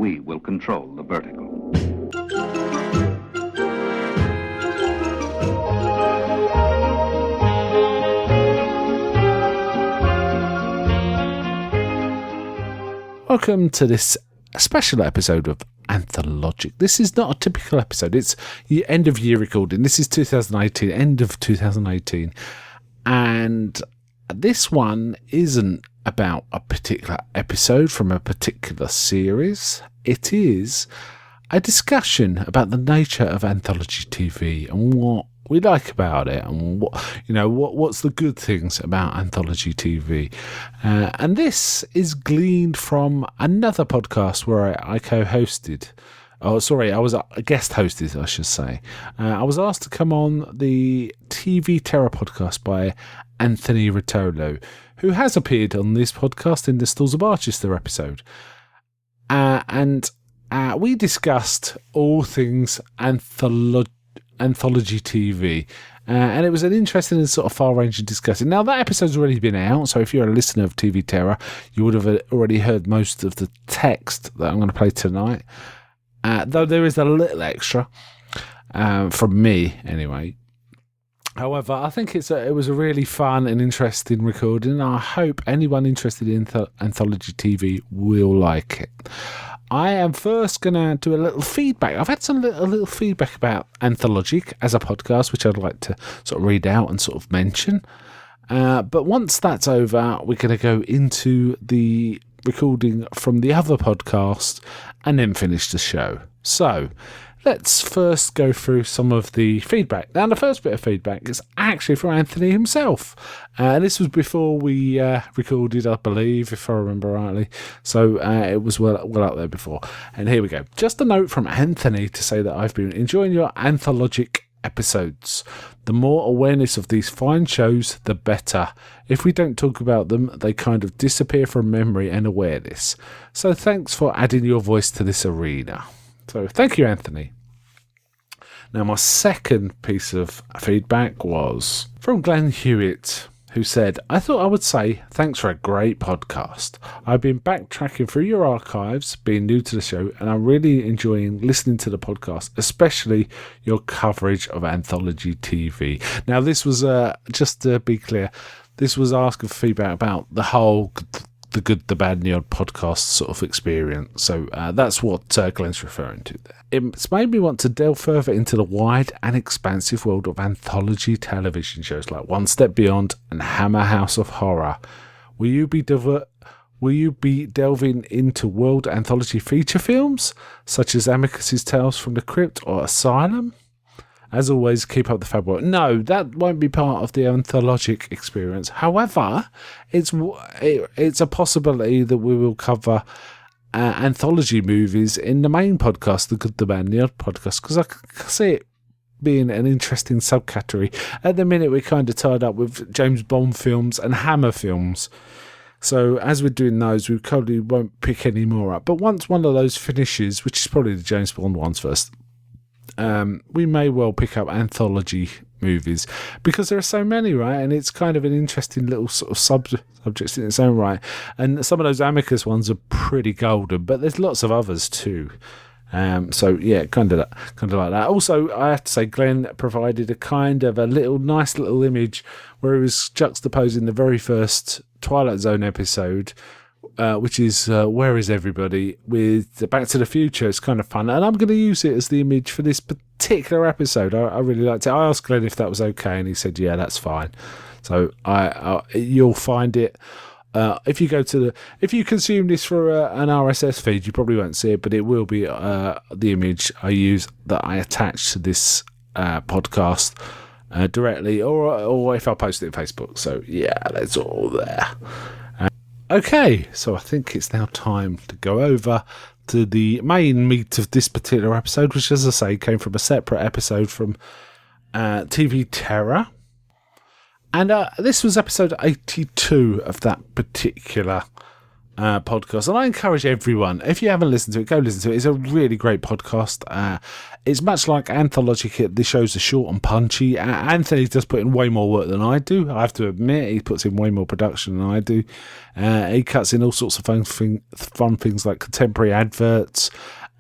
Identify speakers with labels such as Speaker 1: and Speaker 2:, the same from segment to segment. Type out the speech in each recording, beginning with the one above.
Speaker 1: we will control the vertical.
Speaker 2: Welcome to this special episode of Anthologic. This is not a typical episode. It's the end of year recording. This is 2018, end of 2018. And this one isn't about a particular episode from a particular series. It is a discussion about the nature of Anthology TV and what we like about it, and what's the good things about Anthology TV. And this is gleaned from another podcast where I co-hosted. Oh, sorry, I was a guest hosted, I should say. I was asked to come on the TV Terror podcast by Anthony Rotolo, who has appeared on this podcast in the Stalls of Barchester episode. And we discussed all things Anthology TV, and it was an interesting and sort of far-ranging discussion. Now, that episode's already been out, so if you're a listener of TV Terror, you would have already heard most of the text that I'm going to play tonight, though there is a little extra from me, anyway. However, I think it was a really fun and interesting recording, and I hope anyone interested in Anthology TV will like it. I am first going to do a little feedback. I've had some little feedback about Anthologic as a podcast, which I'd like to sort of read out and sort of mention. But once that's over, we're going to go into the recording from the other podcast and then finish the show. So let's first go through some of the feedback. Now, the first bit of feedback is actually from Anthony himself. This was before we recorded, I believe, if I remember rightly. So it was well up there before. And here we go. Just a note from Anthony to say that I've been enjoying your Anthologic episodes. The more awareness of these fine shows, the better. If we don't talk about them, they kind of disappear from memory and awareness. So thanks for adding your voice to this arena. So thank you, Anthony. Now, my second piece of feedback was from Glenn Hewitt, who said, I thought I would say thanks for a great podcast. I've been backtracking through your archives, being new to the show, and I'm really enjoying listening to the podcast, especially your coverage of Anthology TV. Now, this was, just to be clear, this was asking for feedback about the whole The Good, the Bad and the Odd podcast sort of experience. So that's what Glenn's referring to there. It's made me want to delve further into the wide and expansive world of anthology television shows like One Step Beyond and Hammer House of Horror. Will you be delving into world anthology feature films such as Amicus's Tales from the Crypt or Asylum? As always, keep up the fab work. No, that won't be part of the Anthologic experience. However, it's a possibility that we will cover anthology movies in the main podcast, The Good, the Bad and the Odd podcast, because I can see it being an interesting subcategory. At the minute, we're kind of tied up with James Bond films and Hammer films. So as we're doing those, we probably won't pick any more up. But once one of those finishes, which is probably the James Bond ones first, we may well pick up anthology movies because there are so many, right? And it's kind of an interesting little sort of subject in its own right. And some of those Amicus ones are pretty golden, but there's lots of others too. So yeah, kind of like that. Also, I have to say, Glenn provided a nice little image where he was juxtaposing the very first Twilight Zone episode, which is Where Is Everybody, with Back to the Future. It's kind of fun, and I'm going to use it as the image for this particular episode. I really liked it. I asked Glenn if that was okay, and he said, yeah, that's fine. So you'll find it. If you consume this for an RSS feed, you probably won't see it, but it will be the image I use that I attach to this podcast directly, or if I post it on Facebook. So yeah, that's all there. Okay, so I think it's now time to go over to the main meat of this particular episode, which, as I say, came from a separate episode from TV Terror. And this was episode 82 of that particular podcast, and I encourage everyone, if you haven't listened to it, go listen to it. It's a really great podcast. It's much like Anthology. The shows are short and punchy. Anthony does put in way more work than I do. I have to admit, he puts in way more production than I do. He cuts in all sorts of fun things like contemporary adverts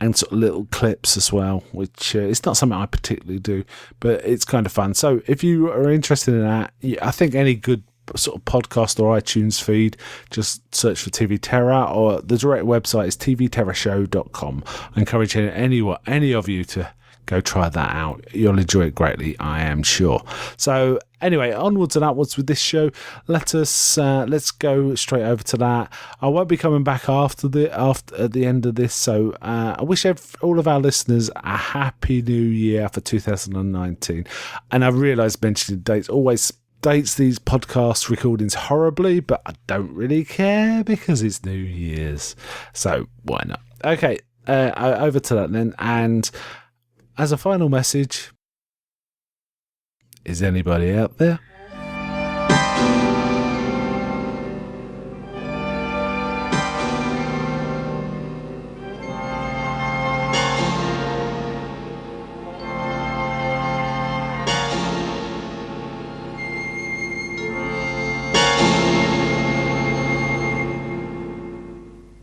Speaker 2: and sort of little clips as well, which it's not something I particularly do, but it's kind of fun. So if you are interested in that, I think any good sort of podcast or iTunes feed, just search for TV Terror, or the direct website is tvterrorshow.com. I encourage any of you to go try that out. You'll enjoy it greatly, I am sure. So anyway, onwards and upwards with this show. Let's go straight over to that. I won't be coming back at the end of this, so I wish all of our listeners a happy new year for 2019. And I realise mentioning dates always dates these podcast recordings horribly, but I don't really care because it's New Year's, so why not? Okay, over to that then. And as a final message, is anybody out there?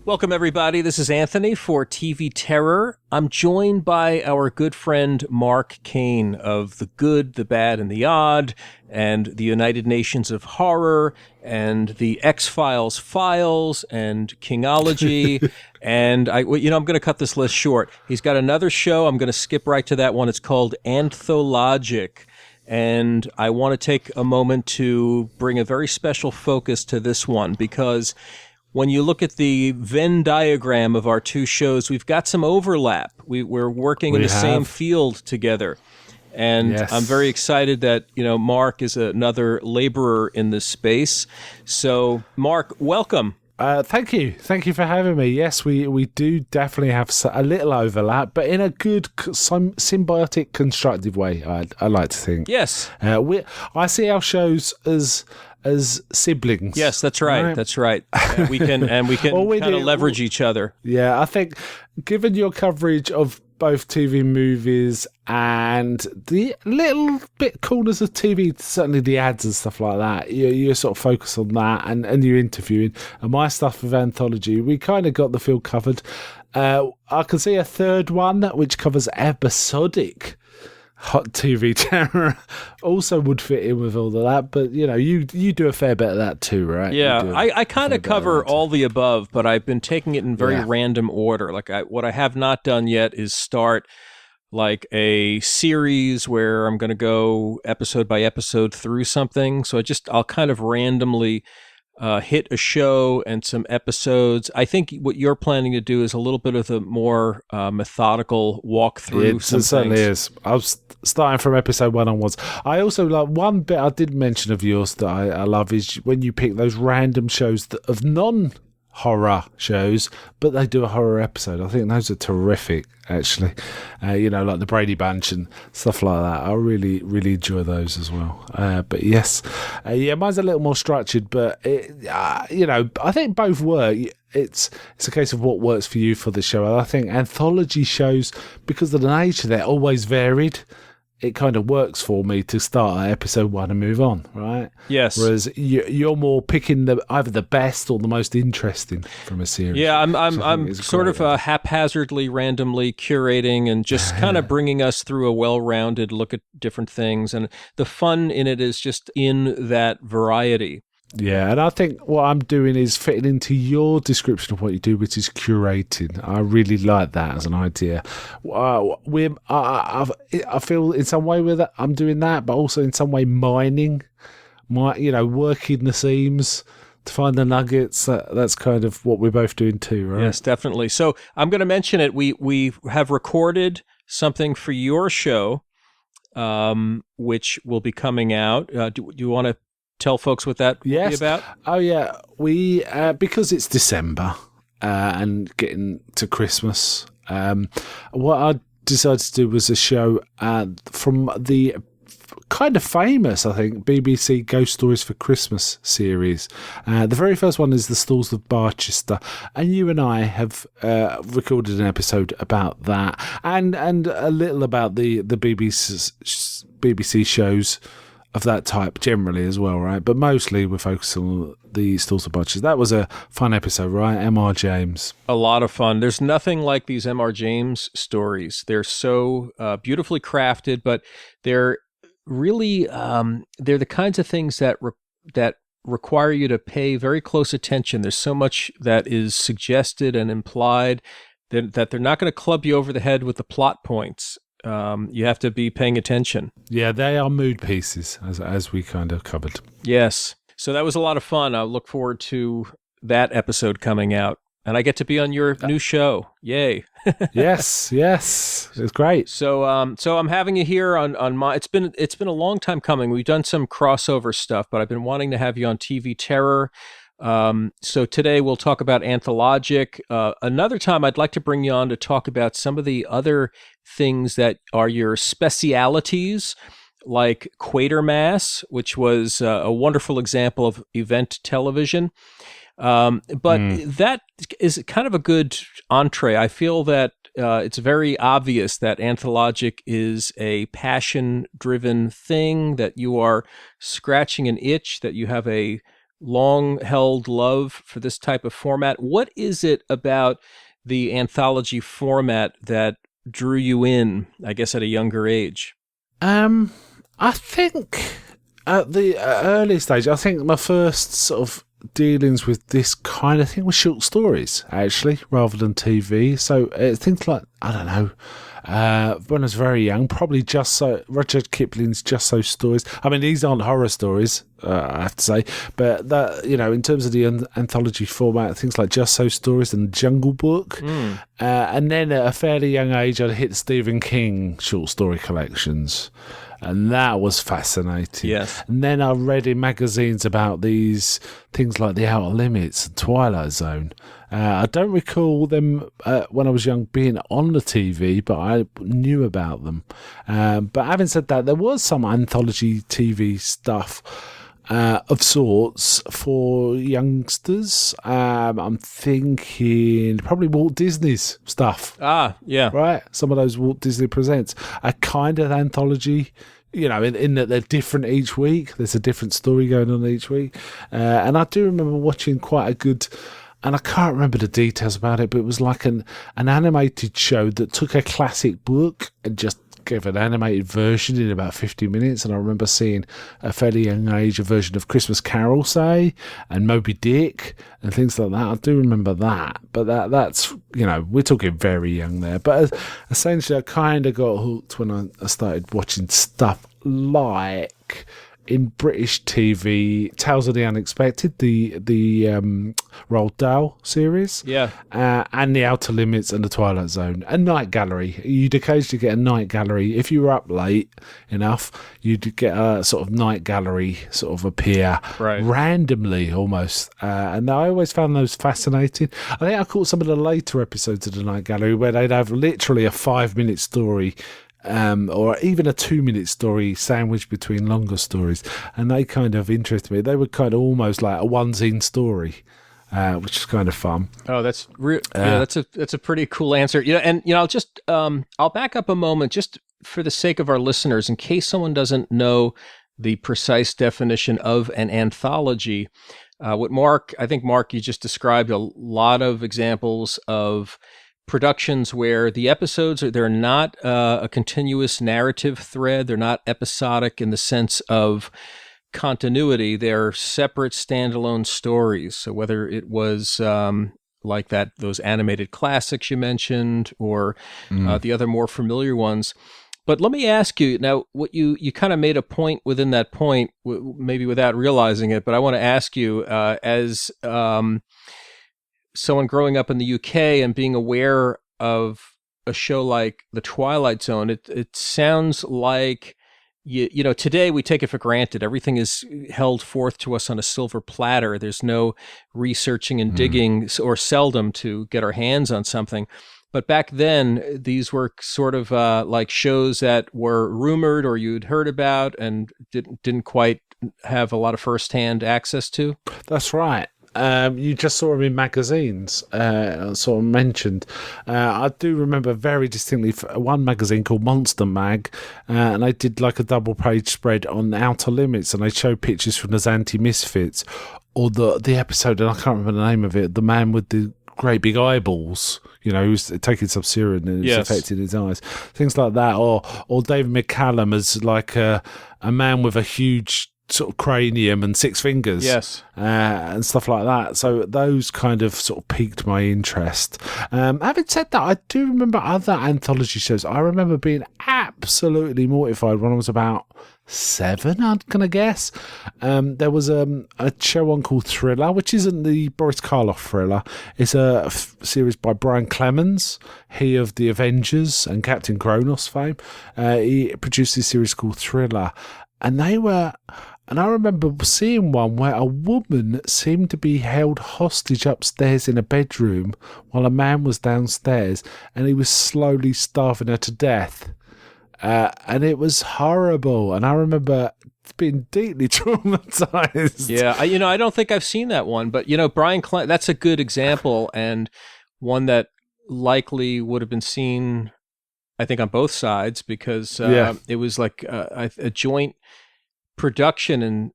Speaker 3: Welcome, everybody. This is Anthony for TV Terror. I'm joined by our good friend Mark Kane of The Good, the Bad, and the Odd, and the United Nations of Horror, and the X-Files files, and Kingology. And I'm going to cut this list short. He's got another show. I'm going to skip right to that one. It's called Anthologic. And I want to take a moment to bring a very special focus to this one, because when you look at the Venn diagram of our two shows, we've got some overlap. We're working in the same field together. And yes, I'm very excited that, Mark is another laborer in this space. So, Mark, welcome.
Speaker 2: Thank you. Thank you for having me. Yes, we do definitely have a little overlap, but in a good, symbiotic, constructive way, I like to think.
Speaker 3: Yes.
Speaker 2: I see our shows as siblings.
Speaker 3: Yes, that's right. That's right. We can well, kind of leverage each other.
Speaker 2: Yeah, I think given your coverage of both TV movies and the little bit corners of TV, certainly the ads and stuff like that, you sort of focus on that and you're interviewing. And my stuff with Anthology, we kind of got the field covered. I can see a third one which covers episodic hot TV terror also would fit in with all of that, but you do a fair bit of that too, right?
Speaker 3: Yeah, I kind of cover all the above, but I've been taking it in very random order. Like what I have not done yet is start like a series where I'm going to go episode by episode through something. So I'll kind of randomly hit a show and some episodes. I think what you're planning to do is a little bit of the more methodical walkthrough.
Speaker 2: It certainly is. I was starting from episode 1 onwards. I also like one bit I did mention of yours that I love is when you pick those random shows of non-horror shows, but they do a horror episode. I think those are terrific, actually. Like the Brady Bunch and stuff like that. I really, really enjoy those as well. But yes, mine's a little more structured, but I think both work. It's a case of what works for you for the show. I think anthology shows, because of the nature, they're always varied. It kind of works for me to start at episode 1 and move on, right?
Speaker 3: Yes.
Speaker 2: Whereas you're more picking either the best or the most interesting from a series.
Speaker 3: Yeah, I'm sort of haphazardly, randomly curating and just kind of bringing us through a well-rounded look at different things. And the fun in it is just in that variety.
Speaker 2: Yeah, and I think what I'm doing is fitting into your description of what you do, which is curating. I really like that as an idea. I feel in some way with that I'm doing that, but also in some way mining, working the seams to find the nuggets. That's kind of what we're both doing too, right?
Speaker 3: Yes, definitely. So I'm going to mention it. We have recorded something for your show, which will be coming out. Do you want to tell folks what that will be about?
Speaker 2: Oh, yeah. We, because it's December and getting to Christmas, what I decided to do was a show from the kind of famous, I think, BBC Ghost Stories for Christmas series. The very first one is The Stalls of Barchester, and you and I have recorded an episode about that, and a little about the BBC shows of that type generally as well, right? But mostly we're focusing on the Stalls of Barchester. That was a fun episode, right? M.R. James.
Speaker 3: A lot of fun. There's nothing like these M.R. James stories. They're so beautifully crafted, but they're really they're the kinds of things that require you to pay very close attention. There's so much that is suggested and implied that they're not going to club you over the head with the plot points. You have to be paying attention.
Speaker 2: Yeah, they are mood pieces, as we kind of covered.
Speaker 3: Yes. So that was a lot of fun. I look forward to that episode coming out. And I get to be on your new show. Yay.
Speaker 2: yes. It's great.
Speaker 3: So I'm having you here on my it's been a long time coming. We've done some crossover stuff, but I've been wanting to have you on TV Terror. So today we'll talk about Anthologic. Another time I'd like to bring you on to talk about some of the other things that are your specialities, like Quatermass, which was a wonderful example of event television. But that is kind of a good entree. I feel that it's very obvious that Anthologic is a passion-driven thing, that you are scratching an itch, that you have a long-held love for this type of format. What is it about the anthology format that drew you in, I guess, at a younger age?
Speaker 2: I think at the early stage, I think my first sort of dealings with this kind of thing was short stories, actually, rather than TV. So things like, I don't know, when I was very young, probably Rudyard Kipling's Just So Stories. I mean, these aren't horror stories, I have to say, but that, in terms of the anthology format, things like Just So Stories and Jungle Book. And then at a fairly young age, I'd hit Stephen King short story collections. And that was fascinating.
Speaker 3: Yes.
Speaker 2: And then I read in magazines about these things like The Outer Limits and Twilight Zone. I don't recall them when I was young being on the TV, but I knew about them. But having said that, there was some anthology TV stuff of sorts for youngsters. I'm thinking probably Walt Disney's stuff.
Speaker 3: Yeah.
Speaker 2: Right? Some of those Walt Disney Presents. A kind of anthology, in that they're different each week. There's a different story going on each week. And I do remember watching quite a good, and I can't remember the details about it, but it was like an animated show that took a classic book and just gave an animated version in about 50 minutes. And I remember seeing at a fairly young age a version of Christmas Carol, say, and Moby Dick and things like that. I do remember that, but that's we're talking very young there. But essentially I kind of got hooked when I started watching stuff like, in British TV, Tales of the Unexpected, the Roald Dahl series, and The Outer Limits and The Twilight Zone, and Night Gallery. You'd occasionally get a Night Gallery. If you were up late enough, you'd get a sort of Night Gallery sort of appear randomly almost. And I always found those fascinating. I think I caught some of the later episodes of the Night Gallery where they'd have literally a 5-minute story, or even a 2-minute story sandwiched between longer stories, and they kind of interested me. They were kind of almost like a one-scene story, which is kind of fun.
Speaker 3: Oh, that's that's a pretty cool answer. I'll just I'll back up a moment just for the sake of our listeners, in case someone doesn't know the precise definition of an anthology. I think Mark, you just described a lot of examples of productions where the episodes they're not a continuous narrative thread. They're not episodic in the sense of continuity. They're separate standalone stories. So whether it was like those animated classics you mentioned, or the other more familiar ones. But let me ask you now, what you kind of made a point within that point, maybe without realizing it, but I want to ask you as someone growing up in the UK and being aware of a show like The Twilight Zone, it sounds like, today we take it for granted. Everything is held forth to us on a silver platter. There's no researching and digging, or seldom, to get our hands on something. But back then, these were sort of like shows that were rumored or you'd heard about and didn't quite have a lot of firsthand access to.
Speaker 2: That's right. You just saw them in magazines, sort of mentioned. I do remember very distinctly one magazine called Monster Mag, and they did like a double-page spread on Outer Limits, and they showed pictures from the Zanti Misfits, or the episode, and I can't remember the name of it, the man with the great big eyeballs, who's taking Sub-Zero and it's affecting his eyes. Things like that, or David McCallum as like a man with a huge sort of cranium and 6 fingers, and stuff like that. So those kind of sort of piqued my interest. Having said that, I do remember other anthology shows. I remember being absolutely mortified when I was about 7, I'm gonna guess. There was a show on called Thriller, which isn't the Boris Karloff Thriller. It's a series by Brian Clemens, he of the Avengers and Captain Kronos fame. He produced this series called Thriller, and I remember seeing one where a woman seemed to be held hostage upstairs in a bedroom while a man was downstairs, and he was slowly starving her to death. And it was horrible. And I remember being deeply traumatized.
Speaker 3: Yeah, I don't think I've seen that one, but Brian that's a good example, and one that likely would have been seen, I think, on both sides, because it was like a joint production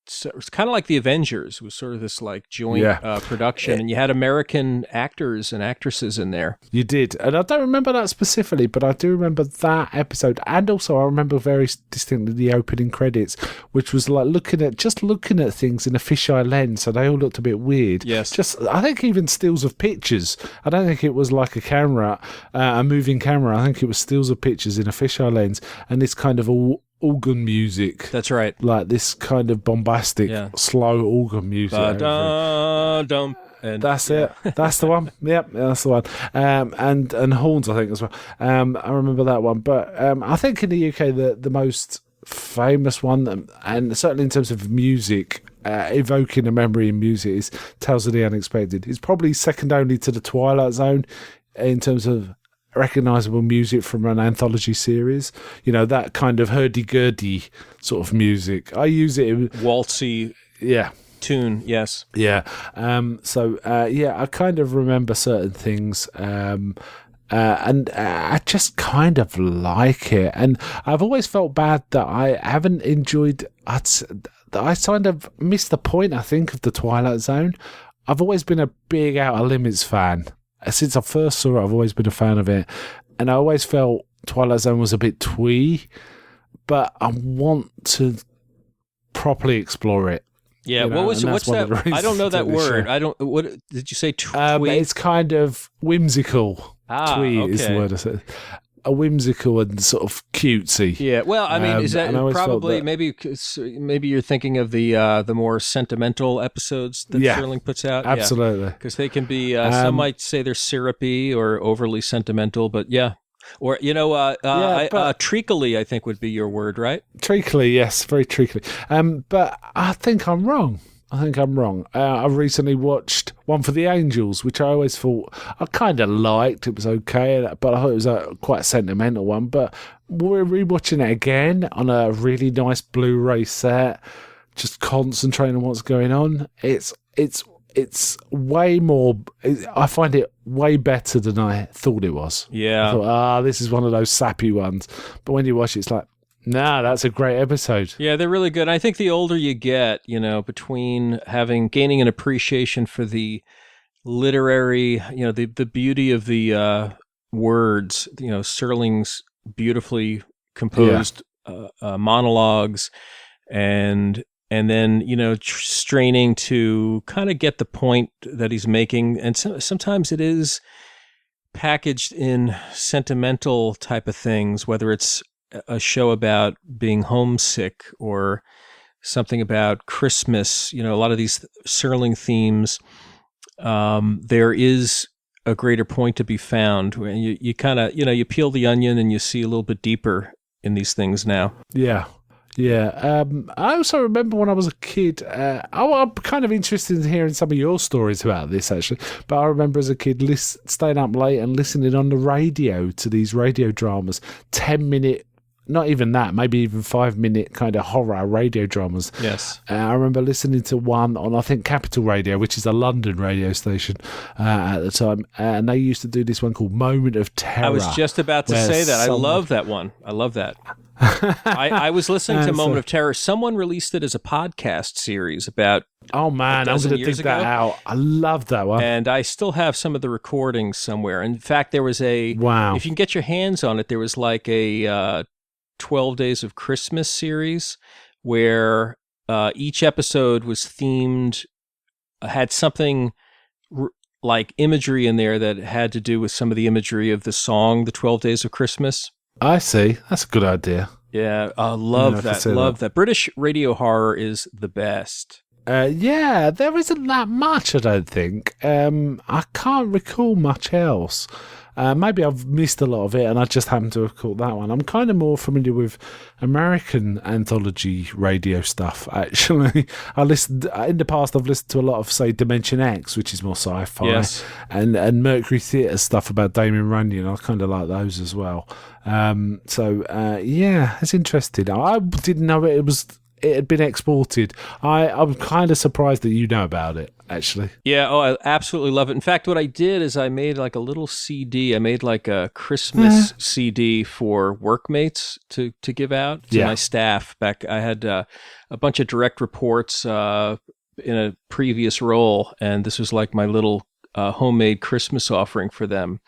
Speaker 3: so it was kind of like the Avengers. It was sort of this like joint production, and you had American actors and actresses in there. You
Speaker 2: did, and I don't remember that specifically, but I do remember that episode, and also I remember very distinctly the opening credits, which was like looking at things in a fisheye lens, so they all looked a bit weird.
Speaker 3: Yes,
Speaker 2: I think even stills of pictures. I don't think it was like a camera, a moving camera. I think it was stills of pictures in a fisheye lens, and this kind of organ music.
Speaker 3: That's right.
Speaker 2: Like this kind of bombastic, slow organ music.
Speaker 3: And
Speaker 2: that's it. That's the one. Yep, that's the one. And horns, I think, as well. I remember that one. But I think in the UK, the most famous one, and certainly in terms of music, evoking a memory in music, is Tales of the Unexpected. It's probably second only to The Twilight Zone in terms of recognisable music from an anthology series. That kind of hurdy-gurdy sort of music. I use it in
Speaker 3: waltzy tune, yes.
Speaker 2: Yeah. I kind of remember certain things, and I just kind of like it. And I've always felt bad that I haven't enjoyed... that I kind of missed the point, I think, of The Twilight Zone. I've always been a big Outer Limits fan. Since I first saw it, I've always been a fan of it. And I always felt Twilight Zone was a bit twee, but I want to properly explore it.
Speaker 3: Yeah, what's that? I don't know that word. What did you say? Twee?
Speaker 2: It's kind of whimsical. Twee is the word I said. A whimsical and sort of cutesy.
Speaker 3: Yeah, well, I mean, is that probably maybe you're thinking of the more sentimental episodes that Sterling puts out?
Speaker 2: Absolutely,
Speaker 3: because they can be. Some might say they're syrupy or overly sentimental, but or treacly, I think would be your word, right?
Speaker 2: Treacly, yes, very treacly. But I think I'm wrong. I recently watched One for the Angels, which I always thought I kind of liked. It was okay, but I thought it was a quite sentimental one. But we're rewatching it again on a really nice Blu-ray set, just concentrating on what's going on. It's way more. I find it way better than I thought it was.
Speaker 3: Yeah.
Speaker 2: I thought, this is one of those sappy ones. But when you watch it, it's like, nah, that's a great episode.
Speaker 3: Yeah, they're really good. I think the older you get, between gaining an appreciation for the literary, the beauty of the words, Serling's beautifully composed monologues, and then straining to kind of get the point that he's making, and sometimes it is packaged in sentimental type of things, whether it's a show about being homesick or something about Christmas. A lot of these Serling themes, there is a greater point to be found. You kind of, you peel the onion and you see a little bit deeper in these things now.
Speaker 2: Yeah. Yeah. I also remember when I was a kid, I'm kind of interested in hearing some of your stories about this, actually. But I remember as a kid staying up late and listening on the radio to these radio dramas, 10-minute, not even that, maybe even 5-minute kind of horror radio dramas.
Speaker 3: Yes.
Speaker 2: I remember listening to one on, I think, Capital Radio, which is a London radio station at the time. And they used to do this one called Moment of Terror.
Speaker 3: I was just about to say that. I love that one. I love that. I was listening to Moment of Terror. Someone released it as a podcast series about
Speaker 2: oh man, I'm going to dig that out. I love that one.
Speaker 3: And I still have some of the recordings somewhere. In fact, there was a...
Speaker 2: Wow.
Speaker 3: If you can get your hands on it, there was like a 12 Days of Christmas series where each episode was themed, had something like imagery in there that had to do with some of the imagery of the song, The 12 Days of Christmas.
Speaker 2: I see. That's a good idea.
Speaker 3: Yeah, I love that. Love that. British radio horror is the best.
Speaker 2: Yeah, there isn't that much, I don't think. I can't recall much else. Maybe I've missed a lot of it and I just happen to have caught that one. I'm kind of more familiar with American anthology radio stuff, actually. In the past, I've listened to a lot of, say, Dimension X, which is more sci-fi,
Speaker 3: yes.
Speaker 2: and Mercury Theatre stuff about Damien Runyon. I kind of like those as well. Yeah, it's interesting. I didn't know it had been exported. I'm kind of surprised that you know about it, actually.
Speaker 3: Yeah, I absolutely love it. In fact, what I did is I made like a little CD. I made like a Christmas CD for workmates to give out to my staff. Back, I had a bunch of direct reports in a previous role, and this was like my little homemade Christmas offering for them.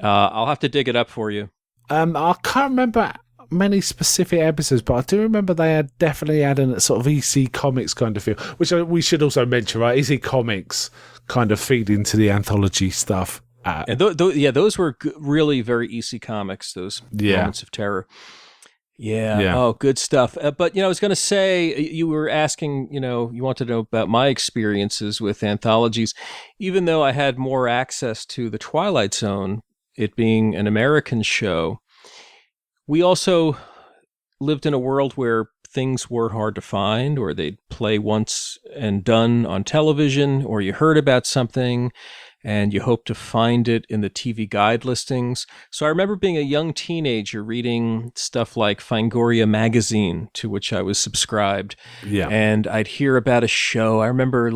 Speaker 3: I'll have to dig it up for you.
Speaker 2: I can't remember many specific episodes, but I do remember they definitely had a sort of EC Comics kind of feel, which we should also mention, right? EC Comics kind of feed into the anthology stuff.
Speaker 3: And those were really very EC Comics, those Moments of Terror. Yeah. Oh, good stuff. But, I was going to say, you were asking, you wanted to know about my experiences with anthologies. Even though I had more access to The Twilight Zone, it being an American show, we also lived in a world where things were hard to find, or they'd play once and done on television, or you heard about something and you hoped to find it in the TV guide listings. So I remember being a young teenager reading stuff like Fangoria magazine, to which I was subscribed.
Speaker 2: Yeah.
Speaker 3: And I'd hear about a show. I remember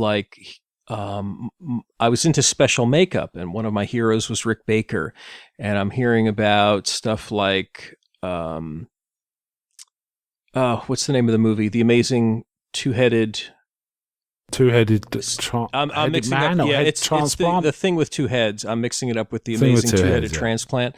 Speaker 3: I was into special makeup, and one of my heroes was Rick Baker. And I'm hearing about stuff like, what's the name of the movie? The Amazing Two-Headed I'm mixing
Speaker 2: man,
Speaker 3: up. Yeah, it's
Speaker 2: transplant.
Speaker 3: the thing with two heads. I'm mixing it up with the Amazing Two-Headed Transplant.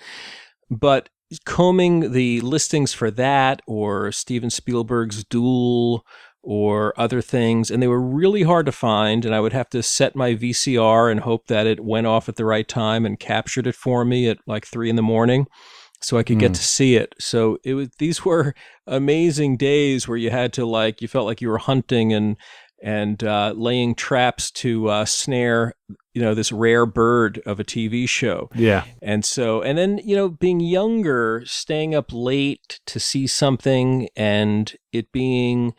Speaker 3: But combing the listings for that, or Steven Spielberg's Duel, or other things, and they were really hard to find, and I would have to set my VCR and hope that it went off at the right time and captured it for me at like 3 a.m. so I could get to see it. So these were amazing days where you had to you felt like you were hunting and laying traps to snare, this rare bird of a TV show.
Speaker 2: Yeah.
Speaker 3: And then, being younger, staying up late to see something, and it being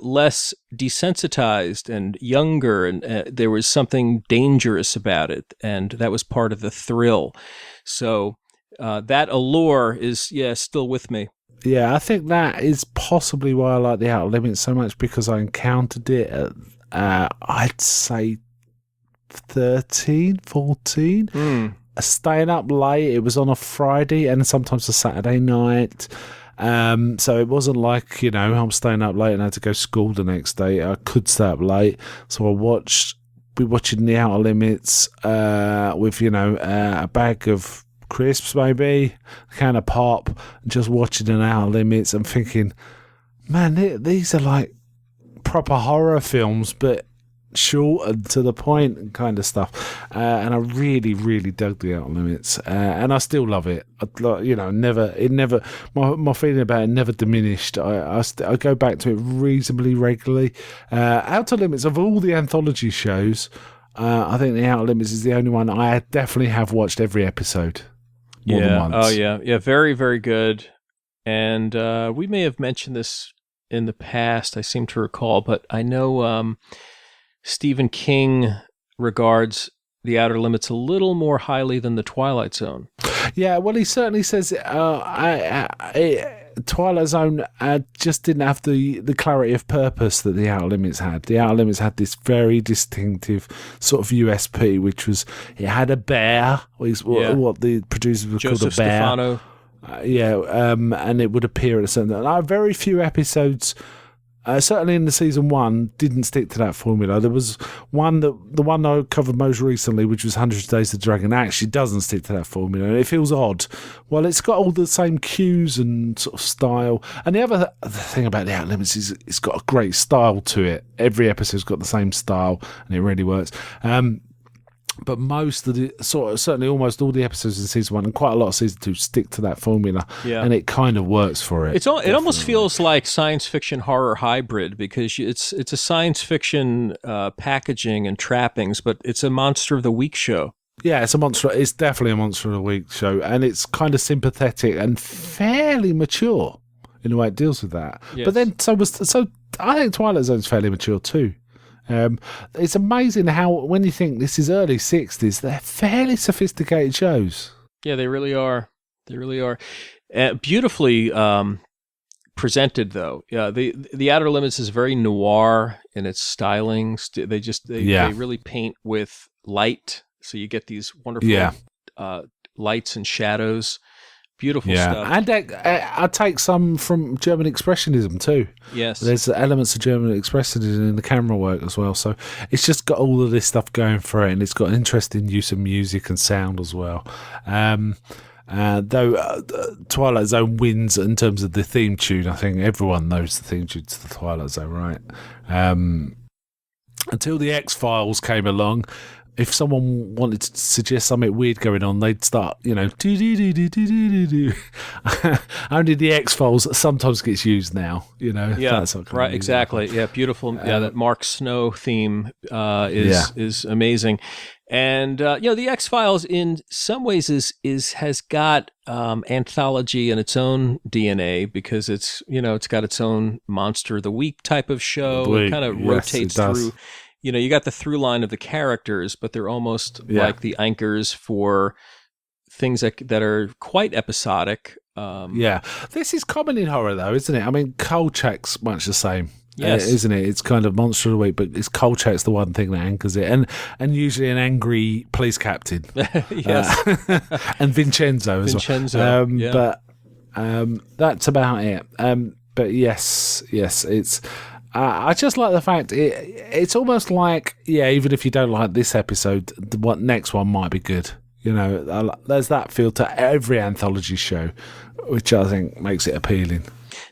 Speaker 3: less desensitized and younger, and there was something dangerous about it. And that was part of the thrill. So that allure is, still with me.
Speaker 2: Yeah, I think that is possibly why I like the Outer Limits so much, because I encountered it at, I'd say 13, 14. Staying up late. It was on a Friday and sometimes a Saturday night. So it wasn't like, I'm staying up late and I had to go to school the next day. I could stay up late. So I be watching the Outer Limits with, a bag of crisps, maybe a can of pop, and just watching an Outer Limits and thinking, man, these are like proper horror films, but short and to the point kind of stuff. And I really, really dug the Outer Limits, and I still love it. My feeling about it never diminished. I go back to it reasonably regularly. Outer Limits, of all the anthology shows, I think the Outer Limits is the only one I definitely have watched every episode. More than once.
Speaker 3: Oh, yeah. Yeah, very, very good. And we may have mentioned this in the past, I seem to recall, but I know Stephen King regards The Outer Limits a little more highly than The Twilight Zone.
Speaker 2: Yeah, well, he certainly says Twilight Zone just didn't have the clarity of purpose that The Outer Limits had. The Outer Limits had this very distinctive sort of USP, which was it had a bear, what the producers would call a bear.
Speaker 3: Stefano.
Speaker 2: And it would appear at a certain. Very few episodes. Certainly in the season 1, didn't stick to that formula. There was the one I covered most recently, which was 100 Days of the Dragon, actually doesn't stick to that formula. It feels odd. Well, it's got all the same cues and sort of style. And the other thing about The Outer Limits is it's got a great style to it. Every episode's got the same style, and it really works. But most of certainly almost all the episodes in season 1 and quite a lot of season 2 stick to that formula, and it kind of works for it.
Speaker 3: It almost feels like science fiction horror hybrid because it's a science fiction packaging and trappings, but it's a Monster of the Week show.
Speaker 2: Yeah, it's definitely a Monster of the Week show, and it's kind of sympathetic and fairly mature in the way it deals with that.
Speaker 3: Yes.
Speaker 2: But then so I think Twilight Zone's fairly mature too. It's amazing how, when you think this is early 60s, they're fairly sophisticated shows.
Speaker 3: Yeah, they really are. Beautifully presented, though. Yeah, the Outer Limits is very noir in its styling. They really paint with light, so you get these wonderful lights and shadows. Beautiful stuff.
Speaker 2: And I take some from German Expressionism too.
Speaker 3: Yes.
Speaker 2: There's elements of German Expressionism in the camera work as well. So it's just got all of this stuff going for it, and it's got an interesting use of music and sound as well. Though Twilight Zone wins in terms of the theme tune. I think everyone knows the theme tune to the Twilight Zone, right? Until the X-Files came along, if someone wanted to suggest something weird going on, they'd start, do. Only the X-Files sometimes gets used now,
Speaker 3: Yeah, right, exactly. Yeah, beautiful. That Mark Snow theme is amazing. And, the X-Files in some ways has got Anthology in its own DNA because it's got its own Monster of the Week type of show. It kind of rotates through. You got the through line of the characters, but they're almost like the anchors for things that are quite episodic.
Speaker 2: This is common in horror, though, isn't it? I mean, Kolchak's much the same, isn't it? It's kind of Monster of the Week, but it's Kolchak's the one thing that anchors it, and usually an angry police captain.
Speaker 3: Yes,
Speaker 2: and Vincenzo as well. But that's about it. But yes, it's. I just like the fact it's almost like, even if you don't like this episode, the next one might be good. There's that feel to every anthology show, which I think makes it appealing.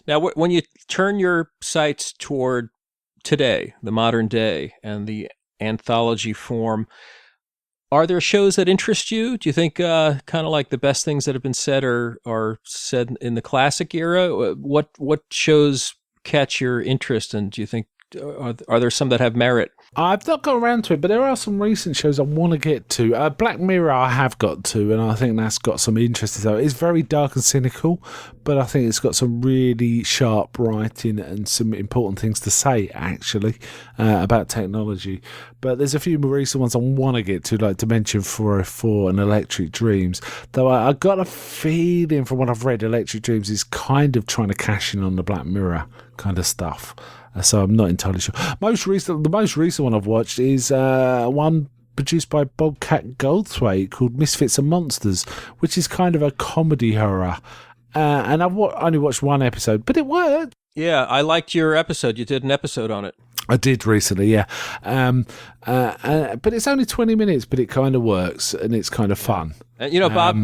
Speaker 3: Now, when you turn your sights toward today, the modern day, and the anthology form, are there shows that interest you? Do you think kind of like the best things that have been said are said in the classic era? What shows catch your interest, and do you think are there some that have merit?
Speaker 2: I've not got around to it, but there are some recent shows I want to get to. Black Mirror I have got to, and I think that's got some interest. It's very dark and cynical, but I think it's got some really sharp writing and some important things to say, actually, about technology. But there's a few more recent ones I want to get to, like Dimension 404 and Electric Dreams. Though I got a feeling from what I've read, Electric Dreams is kind of trying to cash in on the Black Mirror kind of stuff. So I'm not entirely sure. The most recent one I've watched is one produced by Bobcat Goldthwait called Misfits and Monsters, which is kind of a comedy horror. And I've only watched one episode, but it worked.
Speaker 3: Yeah, I liked your episode. You did an episode on it.
Speaker 2: I did recently, yeah. But it's only 20 minutes, but it kind of works, and it's kind of fun.
Speaker 3: And,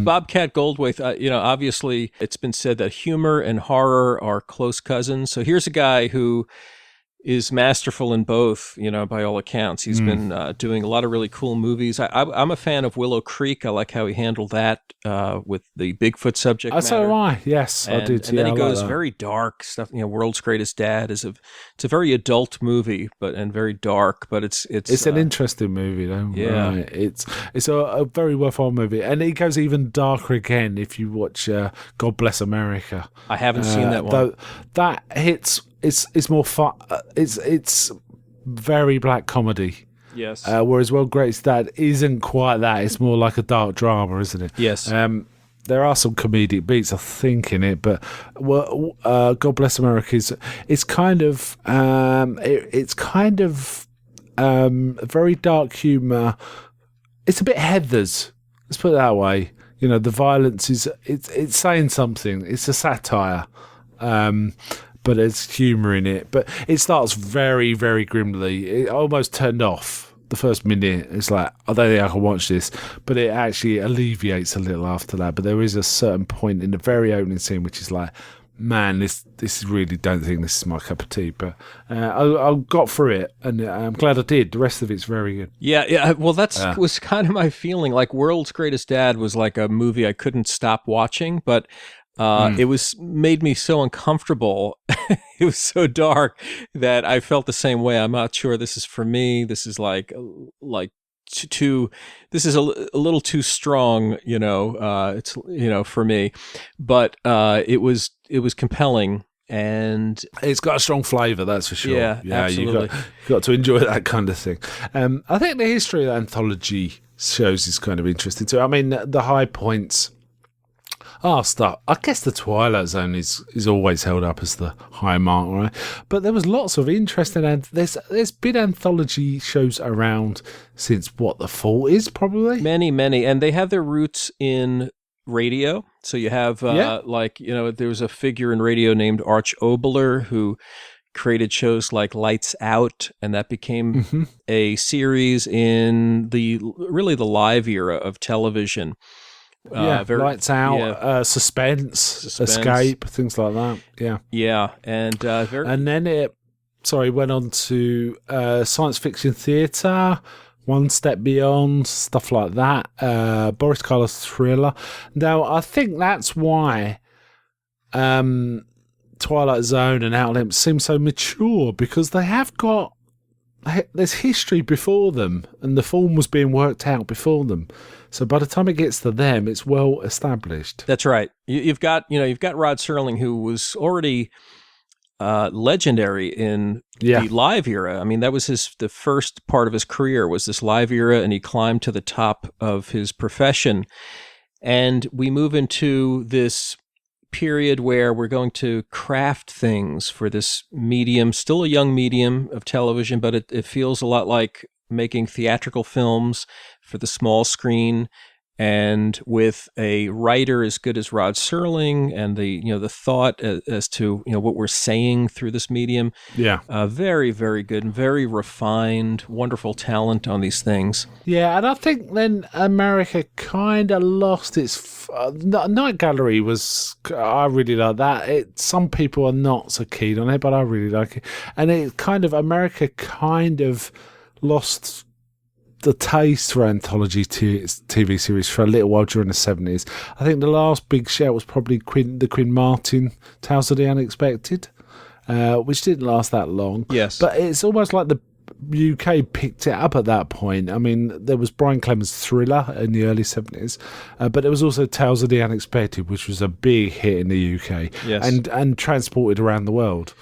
Speaker 3: Bobcat Goldthwait, obviously it's been said that humor and horror are close cousins. So here's a guy who is masterful in both, by all accounts. He's been doing a lot of really cool movies. I'm a fan of Willow Creek. I like how he handled that with the Bigfoot subject matter.
Speaker 2: So am I. Yes, I did.
Speaker 3: And then he
Speaker 2: I
Speaker 3: goes
Speaker 2: like that.
Speaker 3: very dark stuff. World's Greatest Dad it's a very adult movie, and very dark. But it's
Speaker 2: an interesting movie, though.
Speaker 3: Yeah,
Speaker 2: right. It's a very worthwhile movie, and it goes even darker again if you watch God Bless America.
Speaker 3: I haven't seen that one.
Speaker 2: Though that hits. It's more fun. It's very black comedy.
Speaker 3: Yes.
Speaker 2: Whereas World's Greatest Dad isn't quite that. It's more like a dark drama, isn't it?
Speaker 3: Yes.
Speaker 2: There are some comedic beats, I think, in it, but God Bless America it's kind of very dark humour. It's a bit Heathers. Let's put it that way. The violence it's saying something. It's a satire. But there's humour in it. But it starts very, very grimly. It almost turned off the first minute. It's like, I don't think I can watch this. But it actually alleviates a little after that. But there is a certain point in the very opening scene which is like, man, this really don't think this is my cup of tea. But I got through it, and I'm glad I did. The rest of it's very good.
Speaker 3: Yeah. Well, was kind of my feeling. Like World's Greatest Dad was like a movie I couldn't stop watching, but it made me so uncomfortable. It was so dark that I felt the same way. I'm not sure this is for me. This is like too. This is a little too strong. It's for me. But it was compelling, and
Speaker 2: it's got a strong flavour. That's for sure.
Speaker 3: Yeah, absolutely.
Speaker 2: You got to enjoy that kind of thing. I think the history of Anthology shows is kind of interesting too. I mean, the high points. Stuff. I guess the Twilight Zone is always held up as the high mark, right? But there was lots of interesting, and there's been anthology shows around since the 40s, probably.
Speaker 3: Many, and they have their roots in radio. So you have there was a figure in radio named Arch Oboler who created shows like Lights Out, and that became a series in the live era of television.
Speaker 2: Lights Out, suspense, Escape, things like that.
Speaker 3: Yeah, and
Speaker 2: and then it went on to science fiction theatre, One Step Beyond, stuff like that. Boris Karloff's thriller. Now, I think that's why Twilight Zone and Outer Limits seem so mature, because they have got. There's history before them, and the form was being worked out before them. So by the time it gets to them, it's well established.
Speaker 3: That's right. You've got Rod Serling, who was already legendary in the live era. I mean, that was the first part of his career was this live era, and he climbed to the top of his profession. And we move into this period where we're going to craft things for this medium, still a young medium of television, but it feels a lot like making theatrical films for the small screen, and with a writer as good as Rod Serling, and the thought as to what we're saying through this medium. Very, very good and very refined, wonderful talent on these things.
Speaker 2: Yeah, and I think then America kind of lost its Night Gallery was. I really like that. Some people are not so keen on it, but I really like it. And it kind of America kind of lost the taste for anthology TV series for a little while during the 70s. I think the last big shout was probably the Quinn Martin Tales of the Unexpected, which didn't last that long.
Speaker 3: Yes.
Speaker 2: But it's almost like the UK picked it up at that point. I mean, there was Brian Clemens' Thriller in the early 70s, but there was also Tales of the Unexpected, which was a big hit in the UK and transported around the world.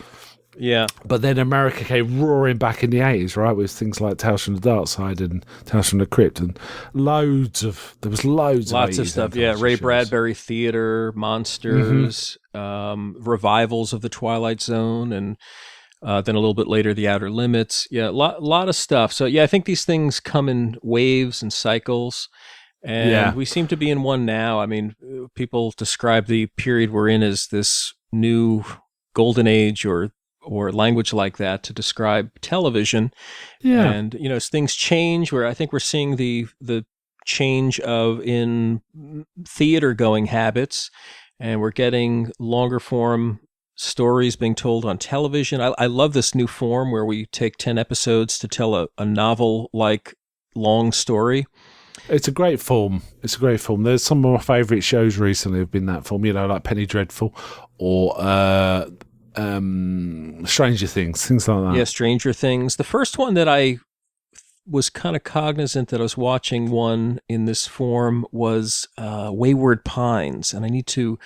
Speaker 3: Yeah.
Speaker 2: But then America came roaring back in the 80s, right, with things like Tales from the Dark Side and Tales from the Crypt, and lots of
Speaker 3: stuff. Yeah, Ray Bradbury Theater, Monsters, revivals of the Twilight Zone, and then a little bit later, The Outer Limits. Yeah, a lot of stuff. So, I think these things come in waves and cycles, and we seem to be in one now. I mean, people describe the period we're in as this new golden age or language like that to describe television. Yeah. And, as things change, where I think we're seeing the change in theater going habits, and we're getting longer form stories being told on television. I love this new form where we take 10 episodes to tell a novel-like long story.
Speaker 2: It's a great form. There's some of my favourite shows recently have been that form, like Penny Dreadful or Stranger things like that.
Speaker 3: Yeah, Stranger Things. The first one that I was kind of cognizant that I was watching one in this form was Wayward Pines, and I need to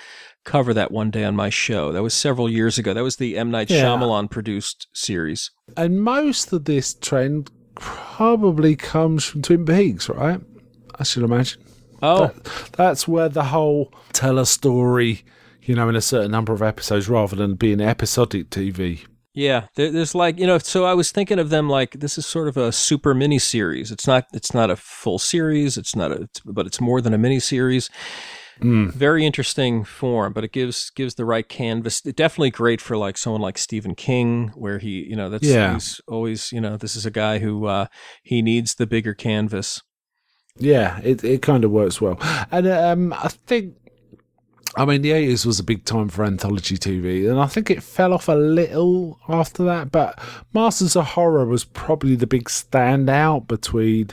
Speaker 3: cover that one day on my show. That was several years ago. That was the M. Night Shyamalan produced series.
Speaker 2: And most of this trend probably comes from Twin Peaks, right? I should imagine.
Speaker 3: Oh.
Speaker 2: That's where the whole tell a story, in a certain number of episodes rather than being episodic TV.
Speaker 3: Yeah, there's so I was thinking of them like this is sort of a super mini series. It's not a full series. But it's more than a mini series. Very interesting form, but it gives the right canvas. Definitely great for like someone like Stephen King, where he's always this is a guy who he needs the bigger canvas.
Speaker 2: Yeah, it kind of works well, and I think. I mean, the 80s was a big time for Anthology TV, and I think it fell off a little after that, but Masters of Horror was probably the big standout between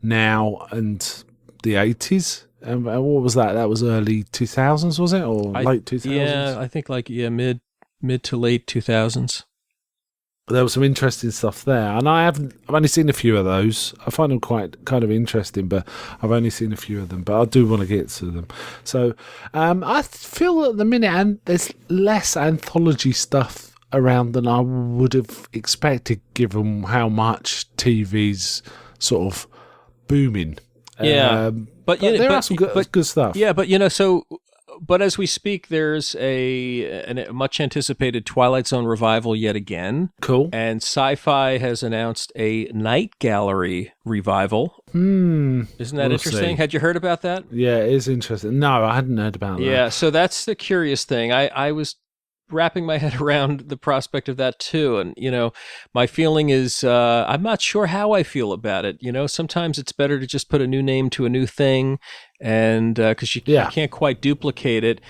Speaker 2: now and the 80s. And what was that? That was early 2000s, was it? Or late 2000s?
Speaker 3: Yeah, I think mid to late 2000s.
Speaker 2: There was some interesting stuff there, and I've only seen a few of those. I find them quite kind of interesting, but I've only seen a few of them. But I do want to get to them. So I feel at the minute, and there's less anthology stuff around than I would have expected, given how much TV's sort of booming.
Speaker 3: Yeah, but
Speaker 2: there are some good stuff.
Speaker 3: Yeah, but But as we speak, there's a much anticipated Twilight Zone revival yet again.
Speaker 2: Cool.
Speaker 3: And Sci-Fi has announced a Night Gallery revival. Isn't that interesting?
Speaker 2: See.
Speaker 3: Had you heard about that?
Speaker 2: Yeah, it is interesting. No, I hadn't heard about that.
Speaker 3: Yeah, so that's the curious thing. I was wrapping my head around the prospect of that too. And, my feeling is I'm not sure how I feel about it. Sometimes it's better to just put a new name to a new thing, and because you can't quite duplicate it.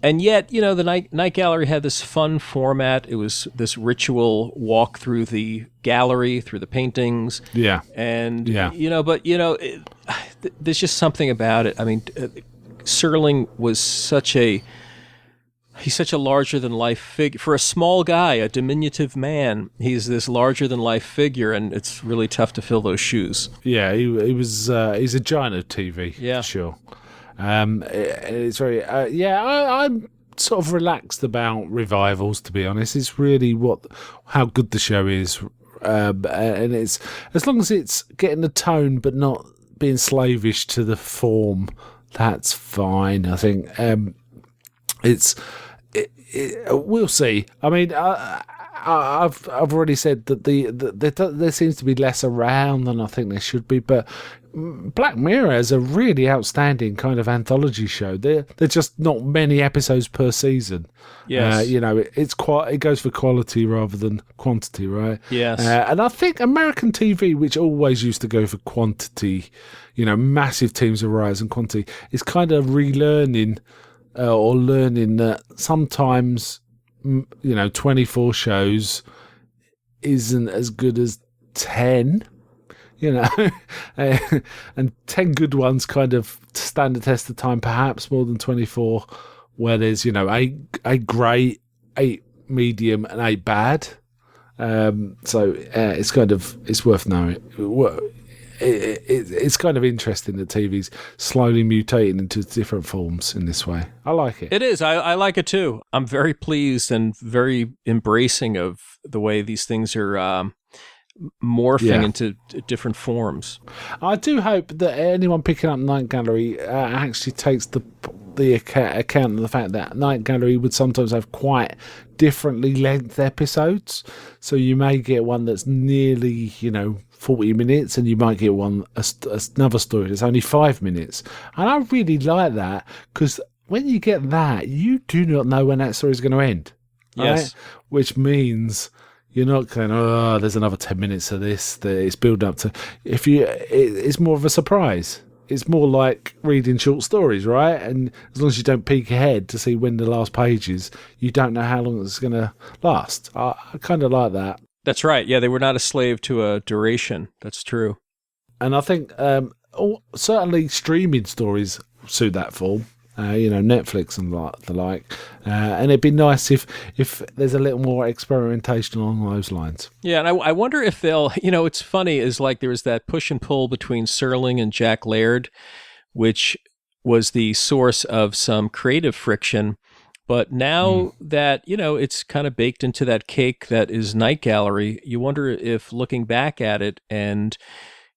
Speaker 3: And yet, the Night Gallery had this fun format. It was this ritual walk through the gallery, through the paintings.
Speaker 2: Yeah.
Speaker 3: And, there's just something about it. I mean, Serling was he's such a larger-than-life figure. For a small guy, a diminutive man, he's this larger-than-life figure, and it's really tough to fill those shoes.
Speaker 2: Yeah, he's a giant of TV, for sure. It's very... I'm sort of relaxed about revivals, to be honest. It's really how good the show is. And it's as long as it's getting the tone but not being slavish to the form, that's fine, I think. We'll see. I mean, I've already said that there seems to be less around than I think there should be, but Black Mirror is a really outstanding kind of anthology show. There's just not many episodes per season.
Speaker 3: Yes.
Speaker 2: It goes for quality rather than quantity, right?
Speaker 3: Yes.
Speaker 2: And I think American TV, which always used to go for quantity, massive teams of writers and quantity, is kind of relearning or learning that sometimes 24 shows isn't as good as 10, and 10 good ones kind of stand the test of time, perhaps more than 24, where there's 8 great, 8 medium, and 8 bad. So it's worth knowing. It's kind of interesting that TV's slowly mutating into different forms in this way. I like it.
Speaker 3: It is. I like it too. I'm very pleased and very embracing of the way these things are morphing into different forms.
Speaker 2: I do hope that anyone picking up Night Gallery actually takes the account of the fact that Night Gallery would sometimes have quite differently length episodes. So you may get one that's nearly, 40 minutes, and you might get another story that's only 5 minutes. And I really like that, because when you get that, you do not know when that story is going to end.
Speaker 3: Yes.
Speaker 2: Right? Which means you're not going, there's another 10 minutes of this that it's built up to. It's more of a surprise. it's more like reading short stories, right? And as long as you don't peek ahead to see when the last page is, you don't know how long it's going to last. I kind of like that.
Speaker 3: That's right. Yeah, they were not a slave to a duration. That's true.
Speaker 2: And I think certainly streaming stories suit that form. Netflix and the like. And it'd be nice if there's a little more experimentation along those lines.
Speaker 3: Yeah, and I wonder if they'll, it's funny, is like there was that push and pull between Serling and Jack Laird, which was the source of some creative friction. But now that, it's kind of baked into that cake that is Night Gallery, you wonder if looking back at it and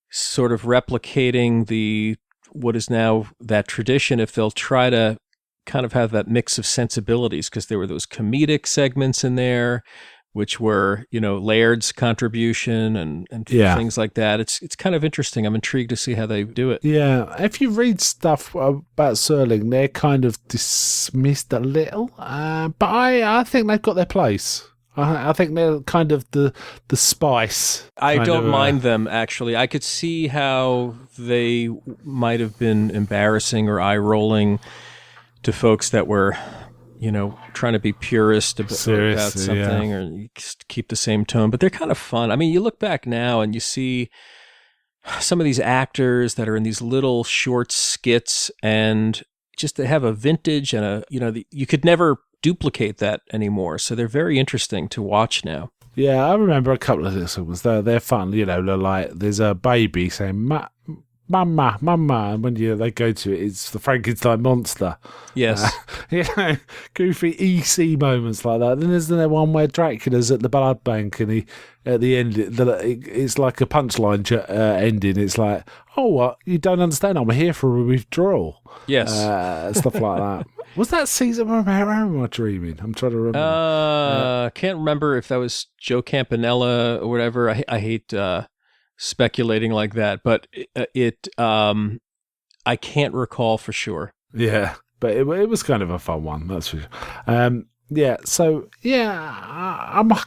Speaker 3: sort of replicating what is now that tradition, if they'll try to kind of have that mix of sensibilities, because there were those comedic segments in there, which were, Laird's contribution and things like that. It's kind of interesting. I'm intrigued to see how they do it.
Speaker 2: Yeah. If you read stuff about Serling, they're kind of dismissed a little, but I think they've got their place. I think they're kind of the spice.
Speaker 3: I don't mind them, actually. I could see how they might have been embarrassing or eye-rolling to folks that were, trying to be purist about something or keep the same tone. But they're kind of fun. I mean, you look back now and you see some of these actors that are in these little short skits, and just they have a vintage and you could never duplicate that anymore, so they're very interesting to watch now.
Speaker 2: Yeah, I remember a couple of these ones. They're fun. They're like there's a baby saying "Mama, Mama," and when they go to it, it's the Frankenstein monster.
Speaker 3: Yes,
Speaker 2: goofy EC moments like that. Then there's the one where Dracula's at the blood bank, and he at the end it's like a punchline ending. It's like, oh, what, you don't understand? I'm here for a withdrawal.
Speaker 3: Yes,
Speaker 2: stuff like that. Was that Cesar Romero? Am I dreaming? I'm trying to remember.
Speaker 3: Can't remember if that was Joe Campanella or whatever. I hate speculating like that, but I can't recall for sure.
Speaker 2: Yeah, but it was kind of a fun one, that's for sure. I'm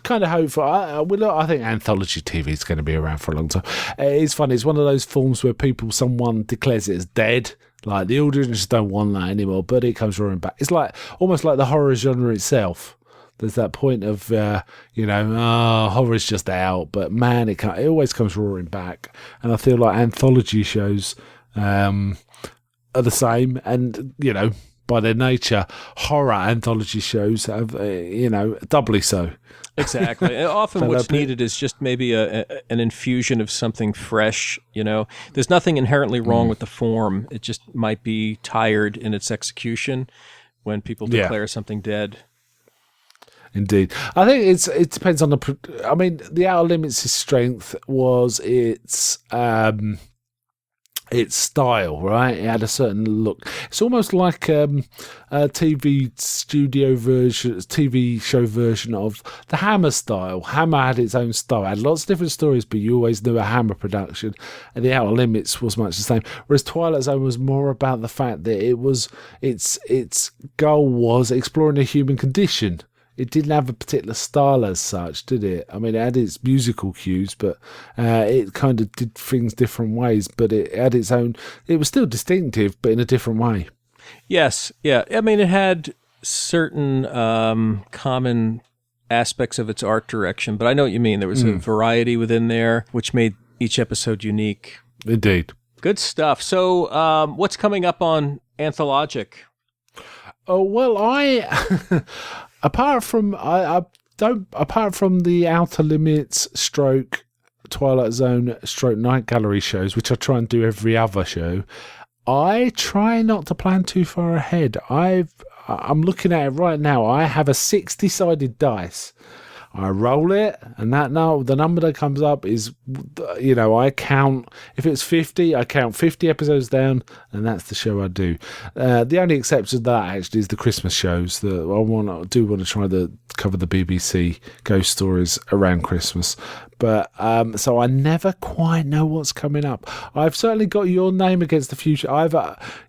Speaker 2: kind of hopeful. I think Anthology TV is going to be around for a long time. It's funny. It's one of those forms where someone declares it as dead. Like, the audience don't want that anymore, but it comes roaring back. It's like almost like the horror genre itself. There's that point of, horror's just out, but man, it always comes roaring back. And I feel like anthology shows are the same, and, by their nature, horror anthology shows have, doubly so.
Speaker 3: Exactly. And often what's needed is just maybe an infusion of something fresh, There's nothing inherently wrong with the form. It just might be tired in its execution when people declare something dead.
Speaker 2: Indeed. I think it depends on the Outer Limits' strength was its style, right? It had a certain look. It's almost like a TV show version of the Hammer style. Hammer had its own style. It had lots of different stories, but you always knew a Hammer production, and the Outer Limits was much the same. Whereas Twilight Zone was more about the fact that its goal was exploring the human condition. It didn't have a particular style as such, did it? I mean, it had its musical cues, but it kind of did things different ways. But it had its own. It was still distinctive, but in a different way.
Speaker 3: Yes, yeah. I mean, it had certain common aspects of its art direction, but I know what you mean. There was a variety within there, which made each episode unique.
Speaker 2: Indeed.
Speaker 3: Good stuff. So, what's coming up on Anthologic?
Speaker 2: Oh well, apart from the Outer Limits / Twilight Zone / Night Gallery shows, which I try and do every other show, I try not to plan too far ahead. I'm looking at it right now. I have a 60-sided dice. I roll it, and the number that comes up is, I count. If it's 50, I count 50 episodes down, and that's the show I do. The only exception to that actually is the Christmas shows. I do want to try to cover the BBC ghost stories around Christmas, But so I never quite know what's coming up. I've certainly got your name against the future.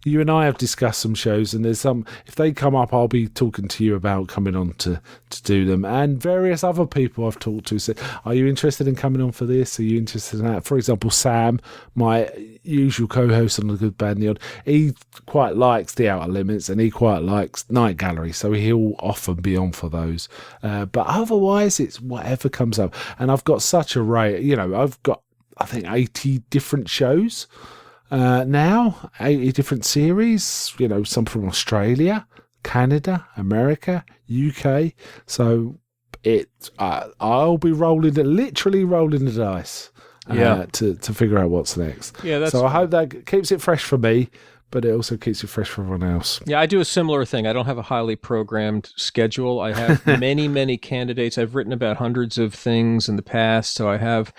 Speaker 2: You and I have discussed some shows, and there's some. If they come up, I'll be talking to you about coming on to do them. And various other people I've talked to said, "Are you interested in coming on for this? Are you interested in that?" For example, Sam, my usual co-host on The Good, Bad and the Odd, he quite likes The Outer Limits, and he quite likes Night Gallery, so he'll often be on for those. But otherwise, it's whatever comes up. And I've got such a array. I've got, I think, 80 different shows now, 80 different series, some from Australia, Canada, America, UK. So I'll be literally rolling the dice to figure out what's next. Yeah, so I hope that keeps it fresh for me, but it also keeps it fresh for everyone else.
Speaker 3: Yeah, I do a similar thing. I don't have a highly programmed schedule. I have many, many candidates. I've written about hundreds of things in the past, so I have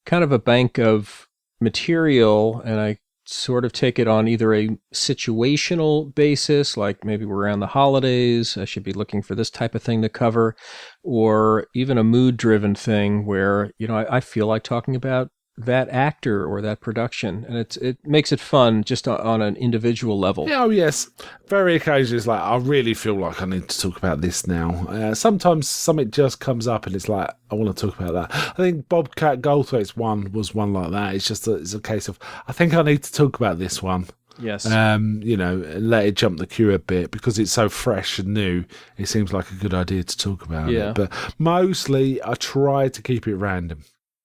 Speaker 3: kind of a bank of material, and I sort of take it on either a situational basis, like maybe we're around the holidays, I should be looking for this type of thing to cover, or even a mood-driven thing where, I feel like talking about that actor or that production, and it makes it fun just on an individual level.
Speaker 2: Yeah, oh yes. Very occasionally it's like, I really feel like I need to talk about this now. Sometimes something just comes up and it's like, I want to talk about that. I think Bobcat Goldthwait's one was one like that. It's just it's a case of, I think I need to talk about this one.
Speaker 3: Yes.
Speaker 2: Let it jump the queue a bit because it's so fresh and new. It seems like a good idea to talk about it. But mostly I try to keep it random.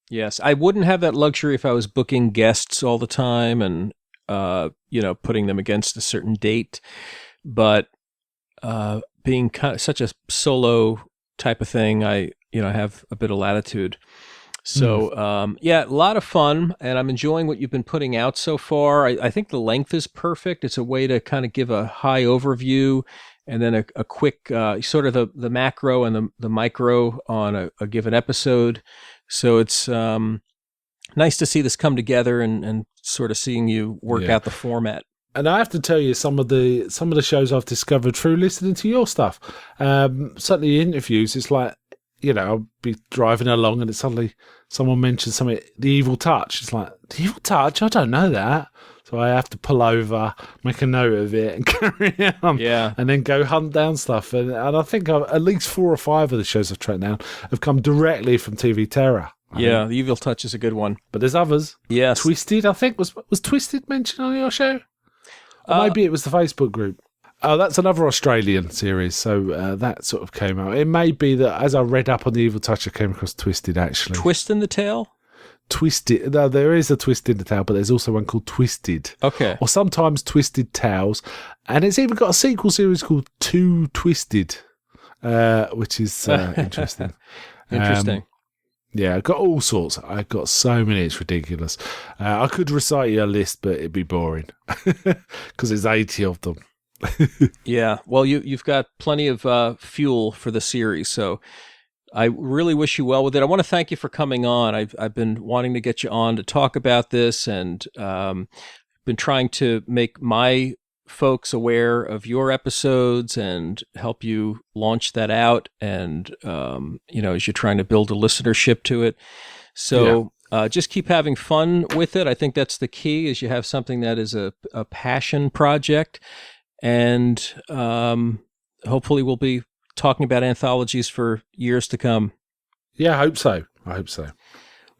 Speaker 3: Yes, I wouldn't have that luxury if I was booking guests all the time and, putting them against a certain date. But being such a solo type of thing, I have a bit of latitude. So, a lot of fun, and I'm enjoying what you've been putting out so far. I think the length is perfect. It's a way to kind of give a high overview and then a quick sort of the macro and the micro on a given episode. So it's nice to see this come together and sort of seeing you work out the format.
Speaker 2: And I have to tell you, some of the shows I've discovered through listening to your stuff, certainly interviews, it's like, I'll be driving along and it's suddenly someone mentions something, The Evil Touch. It's like, The Evil Touch? I don't know that. So I have to pull over, make a note of it, and carry on.
Speaker 3: Yeah.
Speaker 2: And then go hunt down stuff. And I think at least 4 or 5 of the shows I've tracked down have come directly from TV Terror.
Speaker 3: Yeah, The Evil Touch is a good one.
Speaker 2: But there's others.
Speaker 3: Yes.
Speaker 2: Twisted, I think. Was Twisted mentioned on your show? Or maybe it was the Facebook group. Oh, that's another Australian series. So that sort of came out. It may be that as I read up on The Evil Touch, I came across Twisted, actually.
Speaker 3: Twist in the Tail?
Speaker 2: Twisted. No, there is a Twist in the Tail, but there's also one called Twisted.
Speaker 3: Okay.
Speaker 2: Or sometimes Twisted Tales. And it's even got a sequel series called Too Twisted, which is interesting.
Speaker 3: Interesting.
Speaker 2: Yeah, I've got all sorts. I've got so many, it's ridiculous. I could recite you a list, but it'd be boring because there's 80 of them.
Speaker 3: Yeah, well, you've got plenty of fuel for the series, so I really wish you well with it. I want to thank you for coming on. I've been wanting to get you on to talk about this, and been trying to make my folks aware of your episodes and help you launch that out, and as you're trying to build a listenership to it. So just keep having fun with it. I think that's the key, is you have something that is a passion project, and hopefully we'll be talking about anthologies for years to come.
Speaker 2: Yeah, I hope so.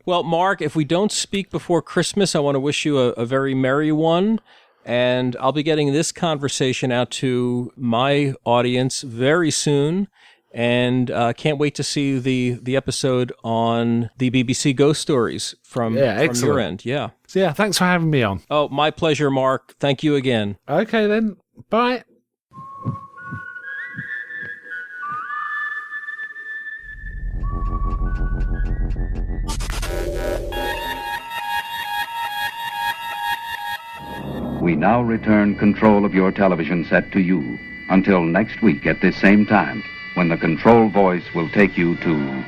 Speaker 2: Well,
Speaker 3: Mark, if we don't speak before Christmas, I want to wish you a very merry one. And I'll be getting this conversation out to my audience very soon. And can't wait to see the episode on the BBC Ghost Stories from your end. Yeah.
Speaker 2: So yeah, thanks for having me on.
Speaker 3: Oh, my pleasure, Mark. Thank you again.
Speaker 2: Okay, then. Bye.
Speaker 1: We now return control of your television set to you. Until next week at this same time, when the control voice will take you to